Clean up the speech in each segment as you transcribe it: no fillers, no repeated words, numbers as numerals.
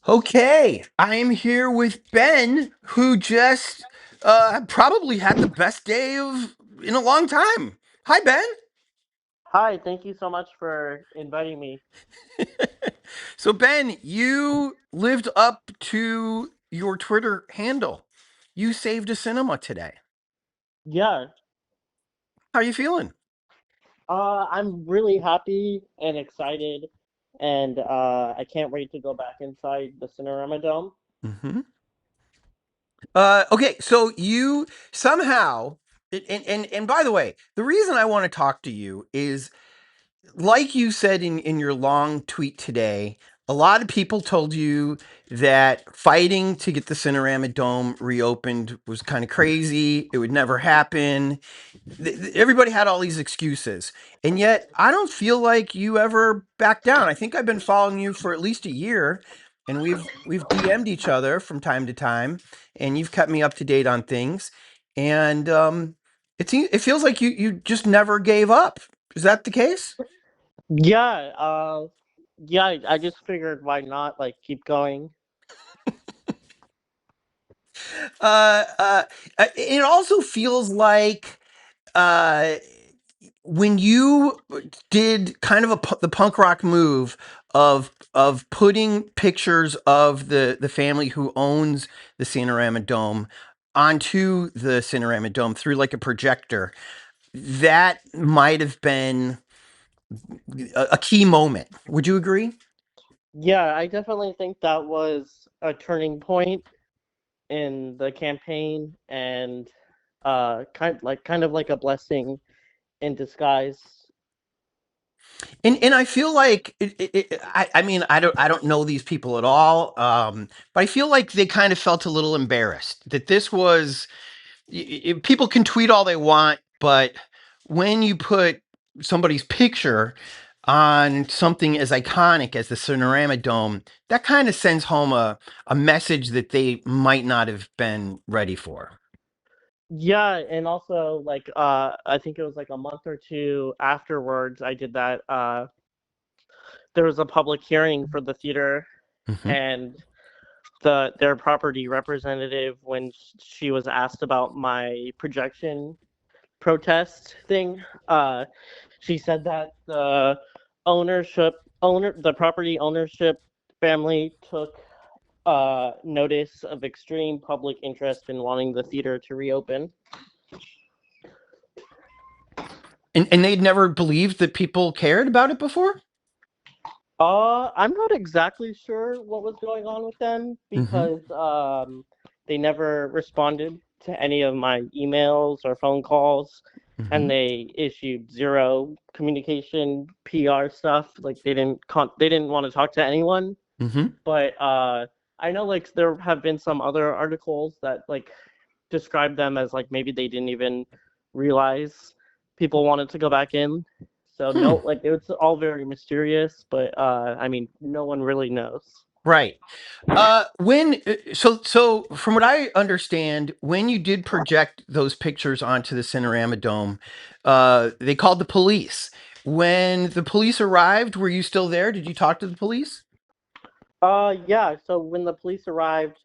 Okay, I am here with Ben, who just probably had the best day of in a long time. Hi, Ben. Hi, thank you so much for inviting me. So, Ben, you lived up to your Twitter handle. You saved a cinema today. Yeah, How are you feeling? I'm really happy and excited, and I can't wait to go back inside the Cinerama Dome. hmm okay, so you somehow, and by the way, the reason I want to talk to you is like you said in your long tweet today, a lot of people told you that fighting to get the Cinerama Dome reopened was kind of crazy. It would never happen. Everybody had all these excuses. And yet, I don't feel like you ever backed down. I think I've been following you for at least a year, and we've DM'd each other from time to time, and you've kept me up to date on things. And it feels like you just never gave up. Is that the case? Yeah, yeah, I just figured why not, like, keep going. Uh, uh, it also feels like uh, when you did kind of the punk rock move of putting pictures of the family who owns the Cinerama Dome onto the Cinerama Dome through like a projector, that might have been a key moment. Would you agree? Yeah, I definitely think that was a turning point in the campaign and kind of like a blessing in disguise. And I feel like I mean I don't know these people at all, but I feel like they kind of felt a little embarrassed that this was people can tweet all they want, but when you put somebody's picture on something as iconic as the Sonorama Dome, that kind of sends home a message that they might not have been ready for. Yeah, and also like I think it was like a month or two afterwards I did that there was a public hearing for the theater hmm and their property representative when she was asked about my projection protest thing, uh she said that the property ownership family took notice of extreme public interest in wanting the theater to reopen. and they'd never believed that people cared about it before. I'm not exactly sure what was going on with them hmm because they never responded to any of my emails or phone calls, and hmm they issued zero communication PR stuff. Like they didn't want to talk to anyone. hmm But I know like there have been some other articles that like describe them as like maybe they didn't even realize people wanted to go back in. So Hmm. no, like it's all very mysterious, but I mean, no one really knows. Right. When so from what I understand, when you did project those pictures onto the Cinerama Dome, they called the police. When the police arrived, were you still there? Did you talk to the police? Yeah. So when the police arrived,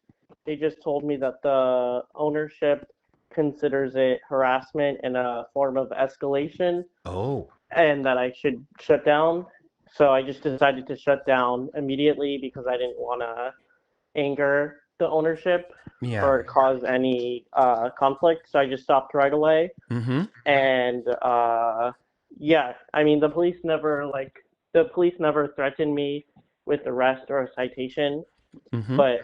they just told me that the ownership considers it harassment and a form of escalation, Oh, and that I should shut down. So I just decided to shut down immediately because I didn't want to anger the ownership yeah. or cause any conflict. So I just stopped right away. Mm-hmm. And yeah, I mean the police never threatened me with arrest or a citation, Mm-hmm. but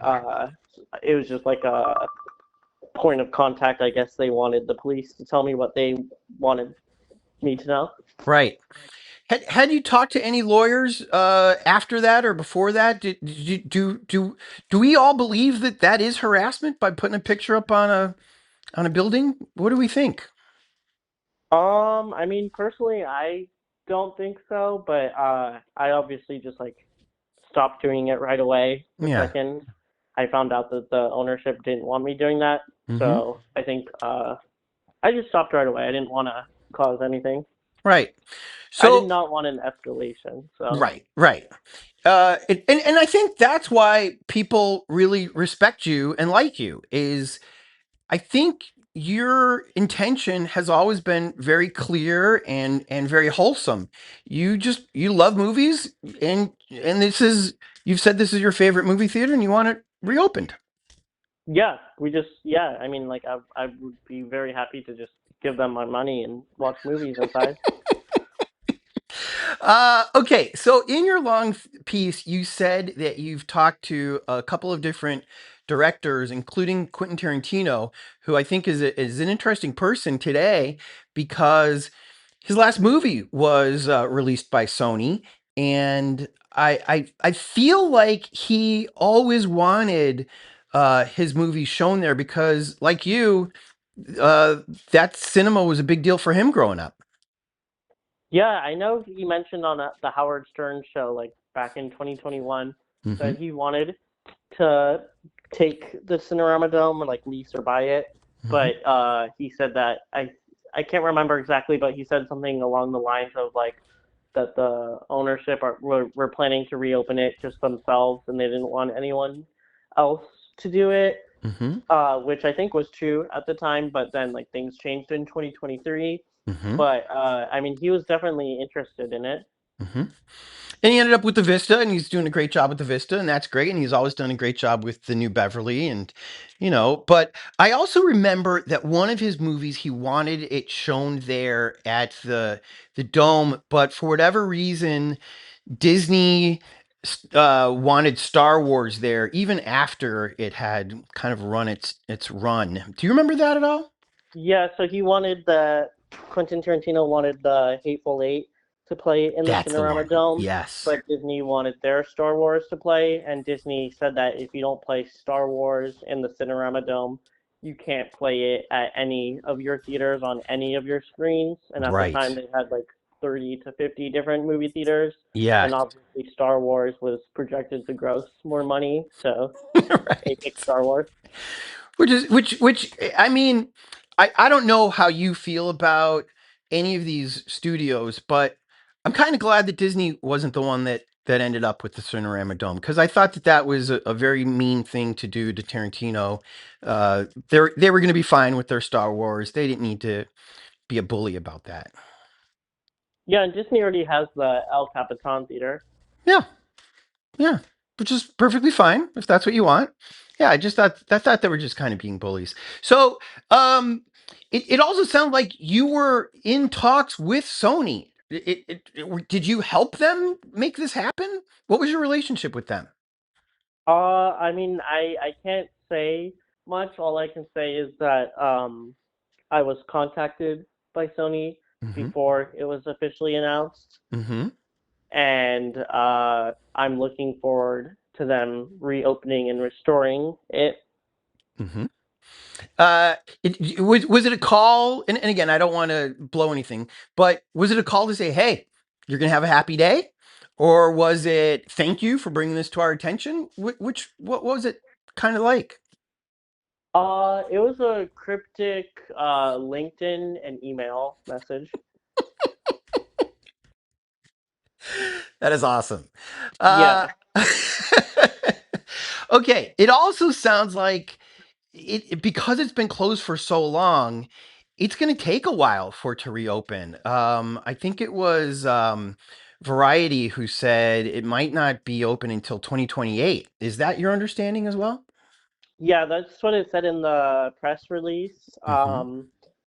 it was just like a point of contact. I guess they wanted the police to tell me what they wanted me to know. Right. Had you talked to any lawyers after that or before that? Did you do we all believe that that is harassment by putting a picture up on a building? What do we think? I mean, personally, I don't think so, but I obviously just like stopped doing it right away the Yeah. second I found out that the ownership didn't want me doing that. Mm-hmm. So I think I just stopped right away. I didn't want to cause anything. Right. I did So not want an escalation. So right, right. And I think that's why people really respect you and like you is I think your intention has always been very clear and very wholesome. You love movies and this is you've said this is your favorite movie theater and you want it reopened. yeah, I mean, like I would be very happy to just give them my money and watch movies inside. Okay, so in your long piece, you said that you've talked to a couple of different directors, including Quentin Tarantino, who I think is an interesting person today because his last movie was released by Sony, and I feel like he always wanted his movies shown there because, like you, uh, that cinema was a big deal for him growing up. Yeah, I know he mentioned on the Howard Stern show, like back in 2021, Hmm. that he wanted to take the Cinerama Dome and like lease or buy it, Hmm. but he said that I can't remember exactly, but he said something along the lines of like that the ownership were planning to reopen it just themselves, and they didn't want anyone else to do it, Hmm. which I think was true at the time, but then like things changed in 2023. Hmm. But I mean, he was definitely interested in it. Hmm. And he ended up with the Vista, and he's doing a great job with the Vista, and that's great. And he's always done a great job with the New Beverly, and But I also remember that one of his movies he wanted it shown there at the Dome, but for whatever reason, Disney wanted Star Wars there, even after it had kind of run its run. Do you remember that at all? Yeah, so he wanted the Quentin Tarantino wanted the Hateful Eight to play in the That's the Cinerama one. Dome, Yes. but Disney wanted their Star Wars to play, and Disney said that if you don't play Star Wars in the Cinerama Dome, you can't play it at any of your theaters on any of your screens. And at the time, Right. they had like 30 to 50 different movie theaters, Yeah. and obviously Star Wars was projected to gross more money, so they Right. picked Star Wars. Which I mean, I don't know how you feel about any of these studios, but I'm kind of glad that Disney wasn't the one that ended up with the Cinerama Dome because I thought that that was a very mean thing to do to Tarantino. They were going to be fine with their Star Wars. They didn't need to be a bully about that. Yeah, and Disney already has the El Capitan Theater. Yeah, yeah, which is perfectly fine if that's what you want. Yeah, I thought they were just kind of being bullies. So, it also sounded like you were in talks with Sony. Did you help them make this happen? What was your relationship with them? I mean, I can't say much. All I can say is that I was contacted by Sony Mm-hmm. before it was officially announced, Mm-hmm. and I'm looking forward to them reopening and restoring it. Mm-hmm. Uh, was it a call? And again, I don't want to blow anything, but was it a call to say, "Hey, you're gonna have a happy day," or was it "Thank you for bringing this to our attention"? What was it kind of like? It was a cryptic LinkedIn and email message. That is awesome. Uh, Yeah. okay. It also sounds like because it's been closed for so long, it's going to take a while for it to reopen. I think it was Variety who said it might not be open until 2028. Is that your understanding as well? Yeah, that's what it said in the press release. Mm-hmm.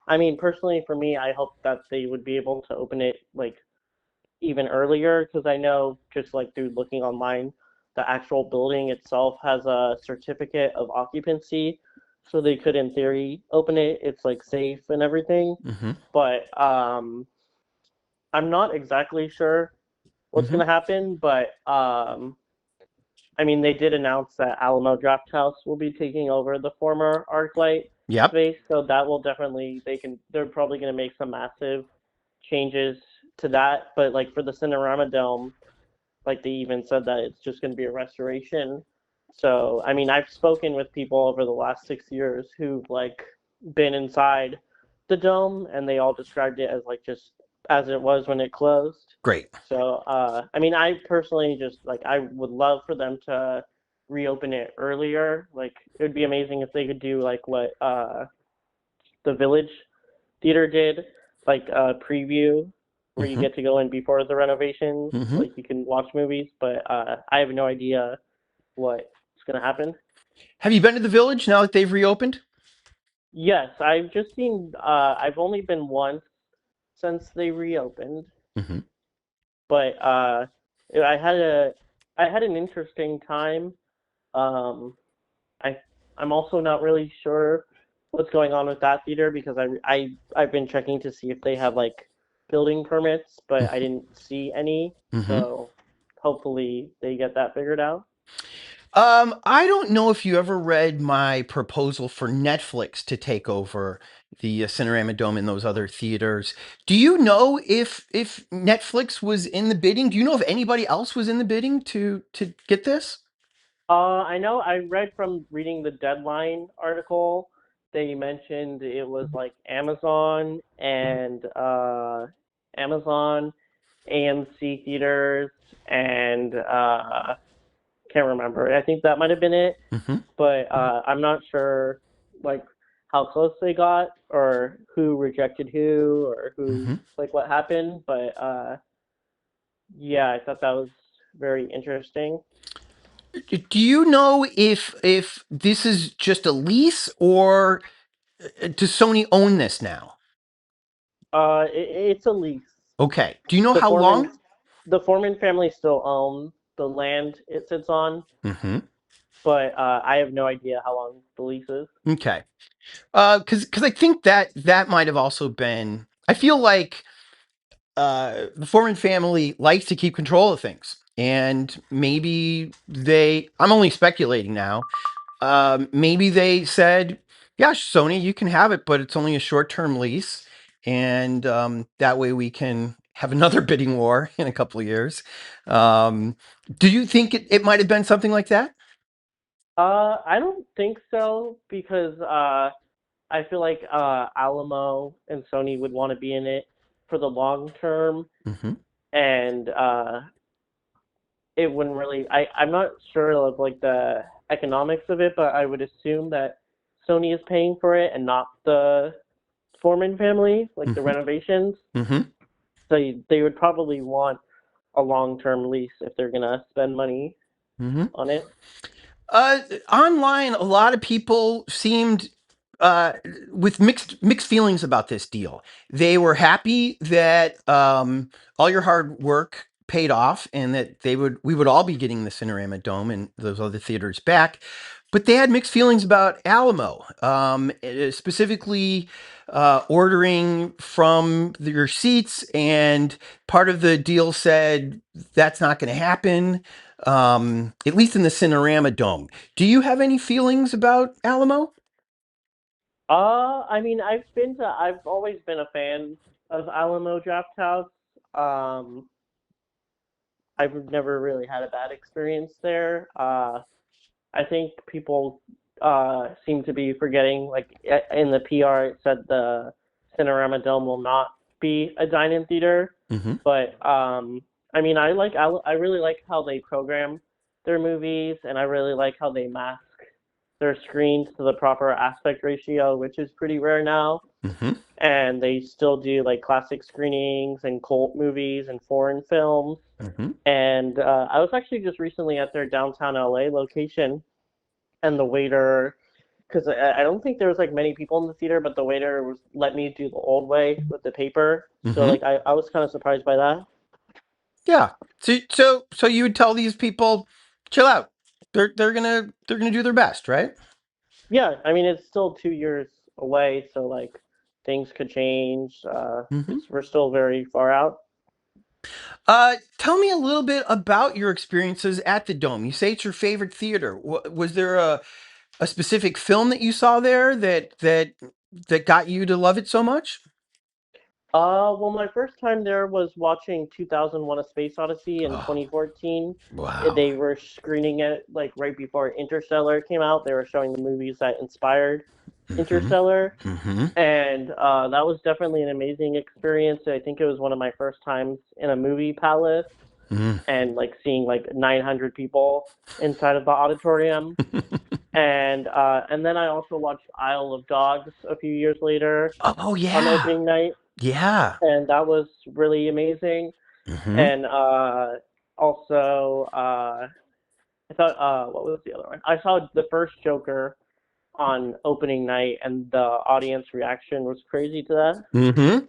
I mean, personally, for me, I hope that they would be able to open it like even earlier because I know just like through looking online, the actual building itself has a certificate of occupancy, so they could, in theory, open it. It's like safe and everything, Mm-hmm. but I'm not exactly sure what's Mm-hmm. gonna happen. But I mean, they did announce that Alamo Draft House will be taking over the former ArcLight Yep. space, so that will definitely they're probably going to make some massive changes to that. But like for the Cinerama Dome, like they even said that it's just going to be a restoration. So I mean, I've spoken with people over the last 6 years who've like been inside the dome, and they all described it as like just as it was when it closed. Great. So, I mean, I personally just like I would love for them to reopen it earlier. Like, it would be amazing if they could do like what the Village Theater did, like a preview where you Hmm. get to go in before the renovations. Hmm. Like, you can watch movies, but I have no idea what's gonna happen. Have you been to the Village now that they've reopened? Yes, I've just seen. I've only been once since they reopened, Hmm. but I had a I had an interesting time. Um, I I'm also not really sure what's going on with that theater because I've been checking to see if they have like building permits, but I didn't see any. Hmm. So hopefully they get that figured out. I don't know if you ever read my proposal for Netflix to take over the Cinerama Dome and those other theaters. Do you know if Netflix was in the bidding? Do you know if anybody else was in the bidding to get this? I know I read from reading the Deadline article, they mentioned it was like Amazon, AMC theaters, and can't remember. I think that might have been it, Hmm. but I'm not sure like how close they got or who rejected who or who Hmm. like what happened. But yeah, I thought that was very interesting. Do you know if this is just a lease or does Sony own this now? It's a lease. Okay. Do you know The how Foreman long? the Foreman family still own the land it sits on, Hmm. but I have no idea how long the lease is. Okay. Because I think that might have also been. I feel like the Foreman family likes to keep control of things, and maybe they. I'm only speculating now. Maybe they said, "Yeah, Sony, you can have it, but it's only a short-term lease, and that way we can have another bidding war in a couple of years." Um, do you think it might have been something like that? I don't think so because I feel like Alamo and Sony would want to be in it for the long term, Hmm. and it wouldn't really. I'm not sure of like the economics of it, but I would assume that Sony is paying for it and not the Foreman family, like the Hmm. renovations. Hmm. So they would probably want a long-term lease if they're gonna spend money Hmm. on it. Uh, Online, a lot of people seemed uh, with mixed feelings about this deal. They were happy that all your hard work paid off, and that we would all be getting the Cinerama Dome and those other theaters back. But they had mixed feelings about Alamo, specifically ordering from your seats, and part of the deal said that's not going to happen, at least in the Cinerama Dome. Do you have any feelings about Alamo? I mean, I've always been a fan of Alamo Draft House. Um, I've never really had a bad experience there. I think people seem to be forgetting, like in the PR, it said the Cinerama Dome will not be a dine-in theater, Hmm. but I mean, I really like how they program their movies, and I really like how they mask their screens to the proper aspect ratio, which is pretty rare now. Hmm. And they still do like classic screenings and cult movies and foreign films. Hmm. And I was actually just recently at their downtown LA location, and the waiter, because I don't think there was like many people in the theater, but the waiter was let me do the old way with the paper. So Hmm. like I was kind of surprised by that. Yeah. So you would tell these people, chill out. They're gonna do their best, right? Yeah, I mean it's still 2 years away, so like things could change. Hmm. We're still very far out. Tell me a little bit about your experiences at the Dome. You say it's your favorite theater. Was there a specific film that you saw there that got you to love it so much? Well, my first time there was watching 2001: A Space Odyssey in Oh, 2014. wow. They were screening it like right before Interstellar came out. They were showing the movies that inspired. Mm-hmm. Interstellar, Mm-hmm. and that was definitely an amazing experience. I think it was one of my first times in a movie palace, Mm. and like seeing like 900 people inside of the auditorium. And then I also watched Isle of Dogs a few years later Oh on yeah. opening night, Yeah. and that was really amazing. Mm-hmm. And also, I thought, what was the other one? I saw the first Joker on opening night, and the audience reaction was crazy to that. Mm-hmm.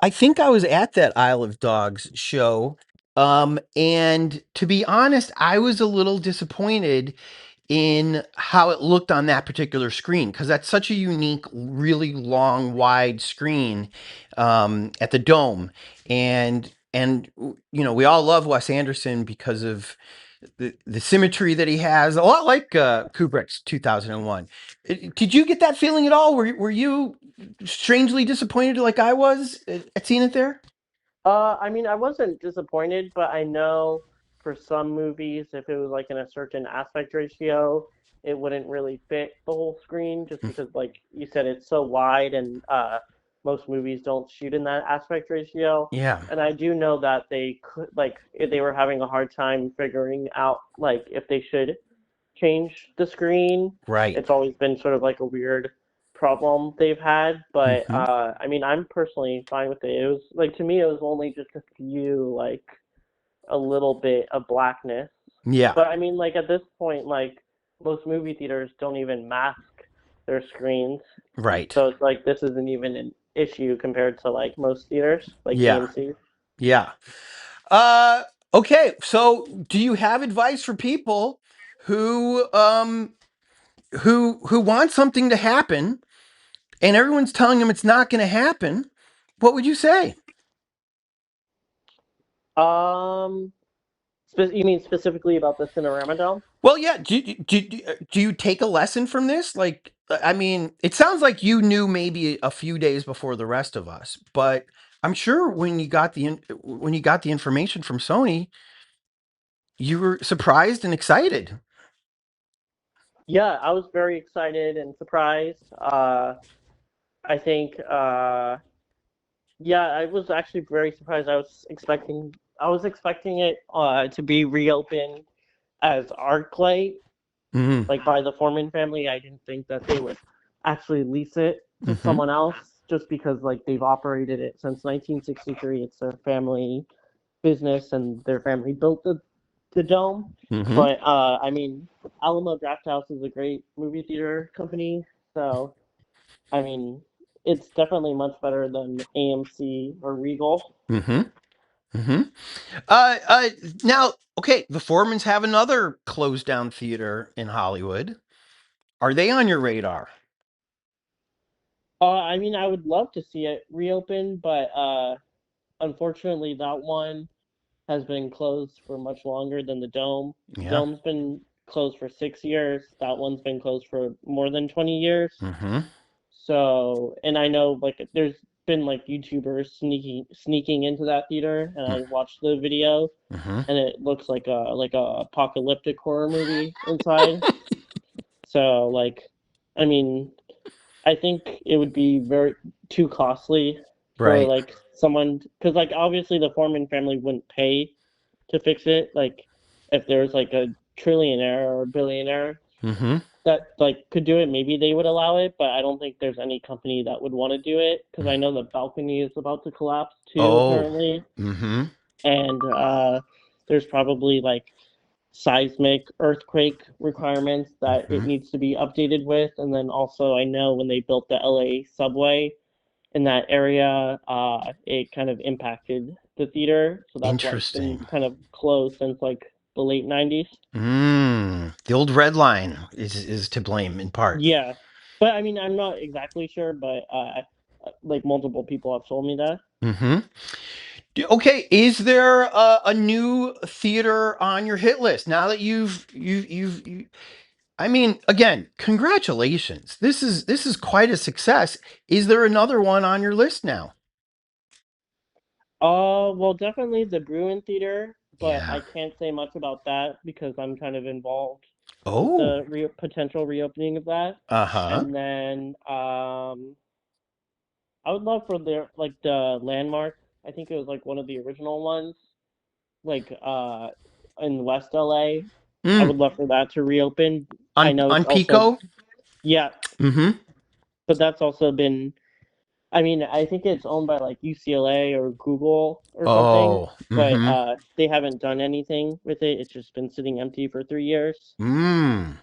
I think I was at that Isle of Dogs show. And to be honest, I was a little disappointed in how it looked on that particular screen because that's such a unique, really long, wide screen at the Dome. And we all love Wes Anderson because of the symmetry that he has, a lot like Kubrick's 2001. Did you get that feeling at all? Were you strangely disappointed like I was at seeing it there? I mean, I wasn't disappointed, but I know for some movies, if it was like in a certain aspect ratio, it wouldn't really fit the whole screen just because, like you said, it's so wide, and most movies don't shoot in that aspect ratio. Yeah, And I do know that they could, like, if they were having a hard time figuring out, like, if they should change the screen. right. It's always been sort of like a weird problem they've had, but Hmm. I mean, I'm personally fine with it. It was like to me, it was only just a few like a little bit of blackness, Yeah, but I mean, like at this point, like most movie theaters don't even mask their screens, right. so it's like this isn't even an issue compared to like most theaters, like Yeah, AMC. yeah. Uh, okay. So, do you have advice for people who who want something to happen and everyone's telling them it's not going to happen? What would you say? Um, you mean specifically about the Cinerama Dome? Well, yeah. Do you take a lesson from this? Like, I mean, it sounds like you knew maybe a few days before the rest of us, but I'm sure when you got the information from Sony, you were surprised and excited. Yeah, I was very excited and surprised. I think, yeah, I was actually very surprised. I was expecting it to be reopened as ArcLight, Mm-hmm. like by the Foreman family. I didn't think that they would actually lease it to Mm-hmm. someone else, just because like they've operated it since 1963. It's their family business, and their family built the dome. Mm-hmm. But I mean, Alamo Drafthouse is a great movie theater company, so I mean, it's definitely much better than AMC or Regal. Mm-hmm. Mm-hmm. Uh, uh, Now, okay, the Foremans have another closed down theater in Hollywood. Are they on your radar? I mean, I would love to see it reopen, but unfortunately, that one has been closed for much longer than the Dome. The Yeah. Dome's been closed for 6 years. That one's been closed for more than 20 years. Mm-hmm. So, and I know like there's been like YouTubers sneaking into that theater, and I watched the video, Mm-hmm. and it looks like a apocalyptic horror movie inside. So like, I mean, I think it would be very too costly for Right. like someone because like obviously the Foreman family wouldn't pay to fix it. Like if there was like a trillionaire or a billionaire Mm-hmm. that like could do it, maybe they would allow it. But I don't think there's any company that would want to do it because I know the balcony is about to collapse too Oh. apparently, Mm-hmm. and there's probably like seismic earthquake requirements that it Mm-hmm. needs to be updated with. And then also, I know when they built the LA subway in that area, it kind of impacted the theater. So that's why it's been Interesting. kind of closed since like the late 90s. The old red line is to blame in part. Yeah. But I mean, I'm not exactly sure, but like multiple people have told me that. Mm-hmm. Okay, is there a new theater on your hit list now that I mean, again, congratulations. This is quite a success. Is there another one on your list now? Well, definitely the Bruin Theater, but Yeah. I can't say much about that because I'm kind of involved Oh. potential reopening of that. Uh-huh. And then I would love for their like the landmark. I think it was like one of the original ones, like in West LA. I Mm. would love for that to reopen. I On know it's on also, Pico? yeah, Mm-hmm. but that's also been, I mean, I think it's owned by like UCLA or Google or something, Oh. but Mm-hmm. they haven't done anything with it. It's just been sitting empty for 3 years. Mm.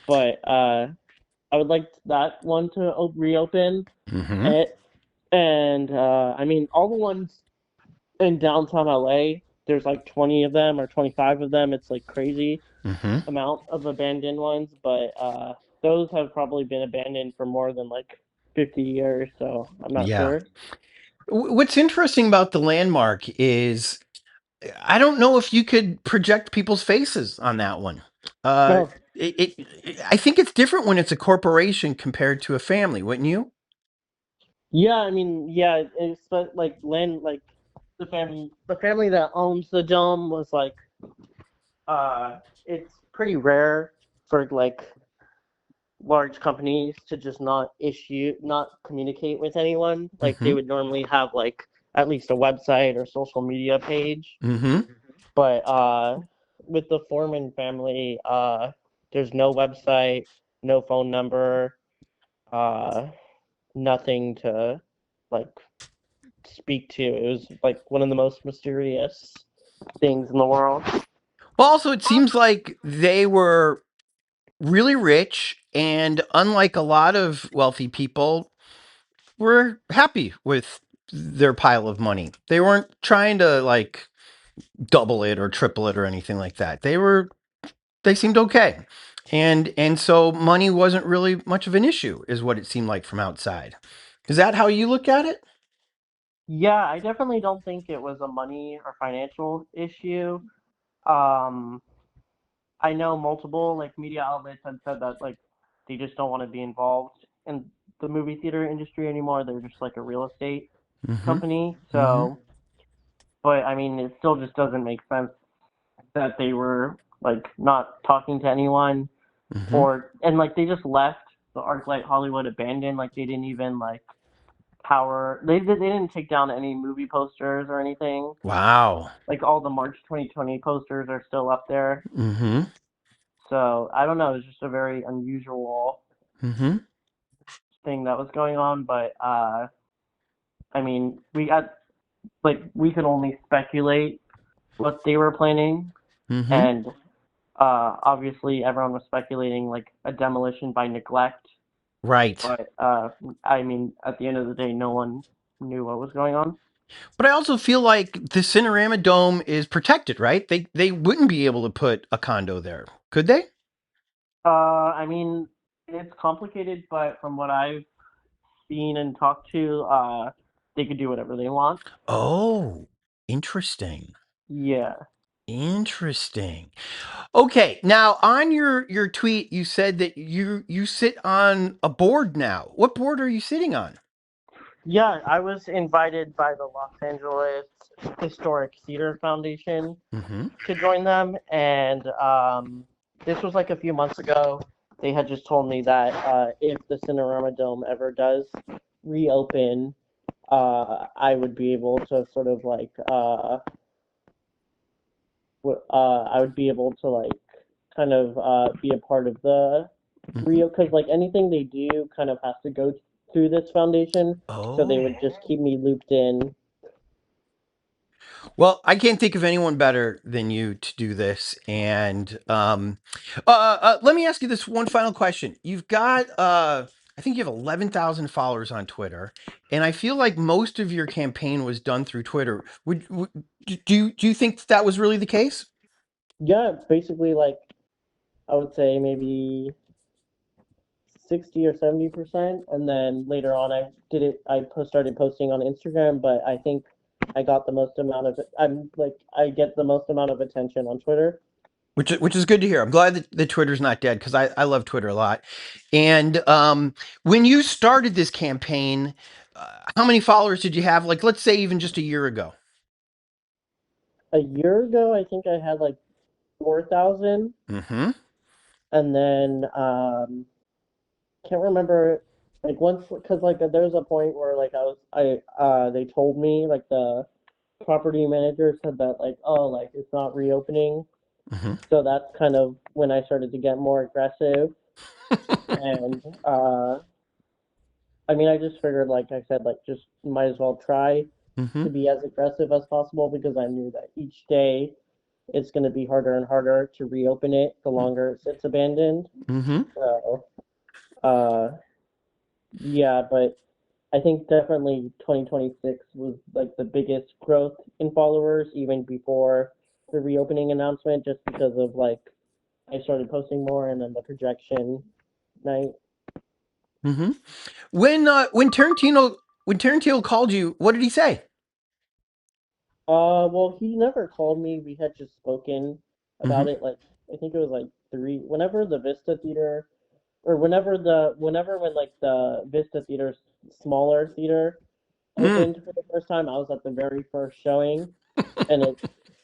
But I would like that one to reopen. Mm-hmm. It and I mean all the ones in downtown LA. There's like 20 of them or 25 of them. It's like crazy Mm-hmm. amount of abandoned ones, but those have probably been abandoned for more than like 50 years, so I'm not Yeah. sure. What's interesting about the landmark is I don't know if you could project people's faces on that one. Uh, No, I think it's different when it's a corporation compared to a family, wouldn't you? yeah, I mean, yeah, it's but like land, like the family that owns the dome was like, it's pretty rare for like large companies to just not communicate with anyone. Like they Mm-hmm. would normally have like at least a website or social media page. Mm-hmm. But with the Foreman family, there's no website, no phone number, uh, nothing to like speak to. It was like one of the most mysterious things in the world. Well, also, it seems like they were really rich, and unlike a lot of wealthy people, were happy with their pile of money. They weren't trying to like double it or triple it or anything like that. They seemed okay. And so money wasn't really much of an issue is what it seemed like from outside. Is that how you look at it? Yeah, I definitely don't think it was a money or financial issue. Um, I know multiple like media outlets have said that like they just don't want to be involved in the movie theater industry anymore. They're just like a real estate Mhm. company. Mhm. So, but I mean, it still just doesn't make sense that they were like not talking to anyone Mhm. or and like they just left the ArcLight Hollywood abandoned. Like they didn't even like power. They didn't take down any movie posters or anything. Wow. Like all the March 2020 posters are still up there. Mhm. So I don't know. It's just a very unusual Mhm. thing that was going on. But I mean, we got like we could only speculate what they were planning, Mhm. and obviously everyone was speculating like a demolition by neglect. Right. But I mean, at the end of the day, no one knew what was going on. But I also feel like the Cinerama Dome is protected, right? They wouldn't be able to put a condo there, could they? I mean, it's complicated, but from what I've seen and talked to, they could do whatever they want. Oh, interesting. Yeah. Interesting. Okay, now on your tweet, you said that you sit on a board now. What board are you sitting on? Yeah, I was invited by the Los Angeles Historic Theater Foundation Mm-hmm. to join them, and this was like a few months ago. They had just told me that if the Cinerama Dome ever does reopen, I would be able to sort of like I would be able to like kind of be a part of the Mm-hmm. Rio because like anything they do kind of has to go through this foundation. So they would Oh. just keep me looped in. Well, I can't think of anyone better than you to do this. And let me ask you this one final question. You've got, I think you have 11,000 followers on Twitter, and I feel like most of your campaign was done through Twitter. Do you think that was really the case? Yeah, basically like I would say maybe 60 or 70%, and then later on started posting on Instagram, but I think I got the most amount of I get the most amount of attention on Twitter. Which is good to hear. I'm glad that Twitter's not dead because I love Twitter a lot. And when you started this campaign, how many followers did you have? Like, let's say even just a year ago. A year ago, I think I had like 4,000. Mm-hmm. and then can't remember like once because like there was a point where like I they told me like the property manager said that like oh like it's not reopening, Hmm. so that's kind of when I started to get more aggressive. And I mean I just figured like I said like just might as well try Hmm. to be as aggressive as possible because I knew that each day it's going to be harder and harder to reopen it the longer it sits abandoned. Hmm. So uh yeah, but I think definitely 2026 was like the biggest growth in followers even before the reopening announcement just because of like I started posting more and then the projection night. Hmm. When Tarantino called you, what did he say? Well, he never called me. We had just spoken Hmm. about it like I think it was like whenever the Vista Theater or whenever when like the Vista Theater's smaller theater Mm. opened for the first time, I was at the very first showing and it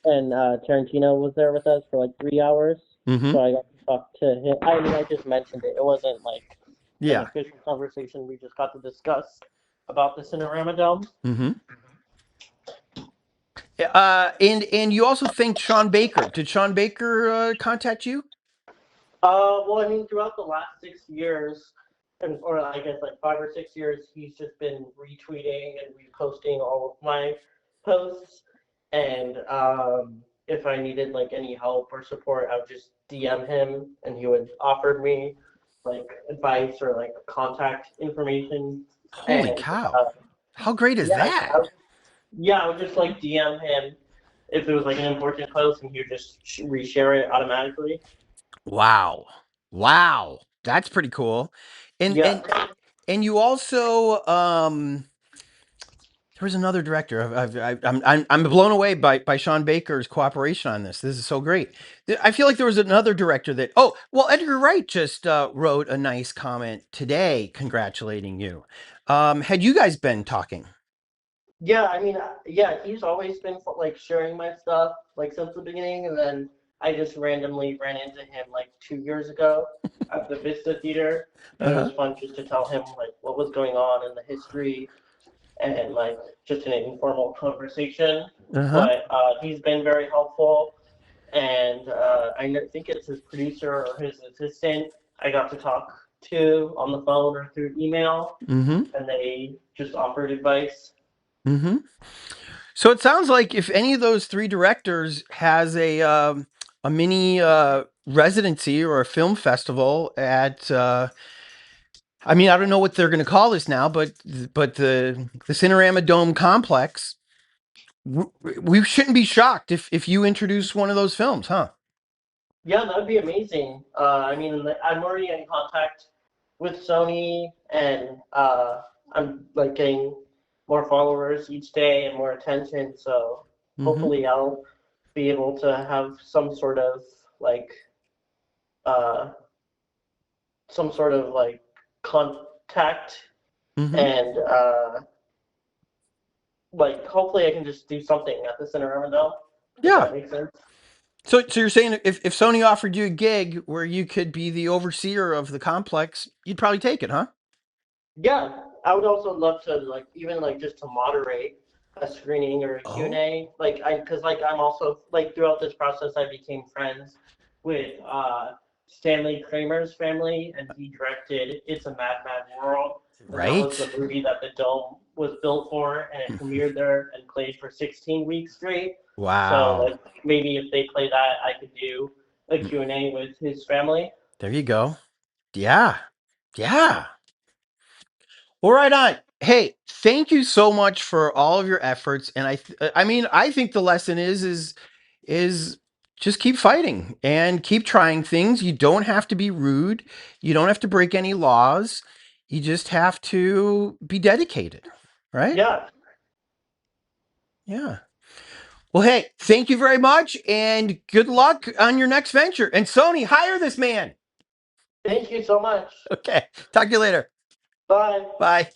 and Tarantino was there with us for like 3 hours. Hmm. So I got to talk to him. I mean, I just mentioned it. It wasn't like an Yeah. official conversation. We just got to discuss about the Cinerama Dome. Hmm. And you also thanked Sean Baker. Did Sean Baker contact you? Well, I mean, throughout the last 6 years, and or I guess like 5 or 6 years, he's just been retweeting and reposting all of my posts. And if I needed like any help or support, I would just DM him, and he would offer me like advice or like contact information. Holy And cow! How great is yeah, that? yeah, I would just like DM him if it was like an important post, and he would just reshare it automatically. Wow. Wow. That's pretty cool. And Yeah. and and you also there was another director. I'm blown away by Sean Baker's cooperation on this. This is so great. I feel like there was another director that. Oh, well, Edgar Wright just wrote a nice comment today, congratulating you. Had you guys been talking? Yeah, I mean, yeah, he's always been like sharing my stuff like since the beginning, and then I just randomly ran into him like 2 years ago at the Vista Theater, and Uh it huh. was fun just to tell him like what was going on in the history and like just an informal conversation. Uh huh. But he's been very helpful, and think it's his producer or his assistant I got to talk to on the phone or through email, Mm-hmm. and they just offered advice. Mm-hmm. So it sounds like if any of those three directors has a mini residency or a film festival at I mean I don't know what they're going to call this now, but the Cinerama Dome complex, we shouldn't be shocked if you introduce one of those films, huh? Yeah, that'd be amazing. I mean, I'm already in contact with Sony, and I'm like getting more followers each day and more attention. So Mm-hmm. hopefully, I'll be able to have like uh, some sort of like contact, Mm-hmm. and like hopefully, I can just do something at the Cinerama Dome, if Yeah. that makes sense. So you're saying if Sony offered you a gig where you could be the overseer of the complex, you'd probably take it, huh? Yeah, I would also love to like even like just to moderate a screening or a Q and Oh. A. Like I because like I'm also like throughout this process I became friends with Stanley Kramer's family, and he directed It's a Mad Mad World, and that was Right. the movie that the dome was built for, and it premiered there and played for 16 weeks straight. So Wow. like maybe if they play that I could do a Q and A with his family. There you go. Yeah. Yeah. Well, right on. Hey, thank you so much for all of your efforts. And I mean, I think the lesson is just keep fighting and keep trying things. You don't have to be rude. You don't have to break any laws. You just have to be dedicated, right? Yeah, Yeah. Well, hey, thank you very much and good luck on your next venture. And Sony, hire this man. thank you so much. Okay. Talk to you later. Bye. Bye.